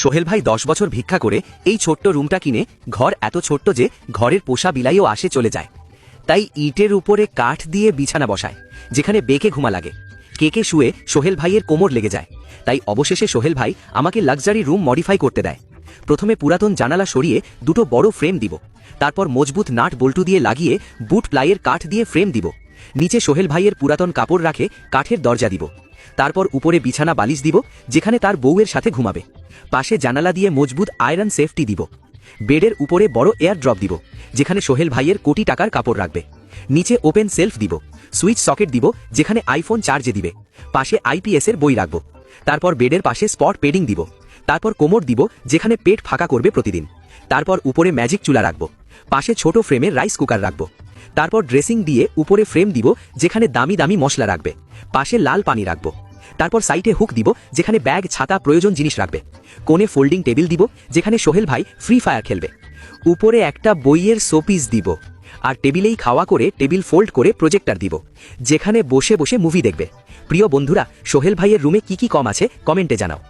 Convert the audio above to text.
সোহেল ভাই 10 বছর ভিক্ষা করে এই ছোট্ট রুমটা কিনে ঘর এত ছোট্ট যে ঘরের পোষা বিলাইও আসে চলে যায়। তাই ইটের উপরে কাঠ দিয়ে বিছানা বসায়, যেখানে বেঁকে ঘুমা লাগে। কেকে শুয়ে সোহেল ভাইয়ের কোমর লেগে যায়। তাই অবশেষে সোহেল ভাই আমাকে লাক্সারি রুম মডিফাই করতে দেয়। প্রথমে পুরাতন জানালা সরিয়ে দুটো বড় ফ্রেম দিব, তারপর মজবুত নাট বল্টু দিয়ে লাগিয়ে বুট প্লাইয়ের কাঠ দিয়ে ফ্রেম দিব। নিচে সোহেল ভাইয়ের পুরাতন কাপড় রাখে কাঠের দরজা দিব। তারপর উপরে বিছানা বালিশ দিব, যেখানে তার বউয়ের সাথে ঘুমাবে। পাশে জানালা দিয়ে মজবুত আয়রন সেফটি দিব। বেডের উপরে বড় এয়ার ড্রপ দিব, যেখানে সোহেল ভাইয়ের কোটি টাকার কাপড় রাখবে। নিচে ওপেন সেলফ দিব, সুইচ সকেট দিব, যেখানে আইফোন চার্জে দিবে। পাশে আইপিএস এর বই রাখবো। তারপর বেডের পাশে স্পট পেডিং দিব। তারপর কোমর দিব, যেখানে পেট ফাঁকা করবে প্রতিদিন। তারপর উপরে ম্যাজিক চুলা রাখবো। পাশে ছোট ফ্রেমের রাইস কুকার রাখবো। তারপর ড্রেসিং দিয়ে উপরে ফ্রেম দিব, যেখানে দামি দামি মশলা রাখবে। পাশে লাল পানি রাখবো। তারপর সাইডে হুক দিব, যেখানে ব্যাগ ছাতা প্রয়োজন জিনিস রাখবে। কোণে ফোল্ডিং টেবিল দিব, যেখানে সোহেল ভাই ফ্রি ফায়ার খেলবে। উপরে একটা বইয়ের শোপিস দিব। আর টেবিলেই খাওয়া করে টেবিল ফোল্ড করে প্রজেক্টর দিব, যেখানে বসে বসে মুভি দেখবে। প্রিয় বন্ধুরা, সোহেল ভাইয়ের রুমে কি কি কম আছে কমেন্টে জানাও।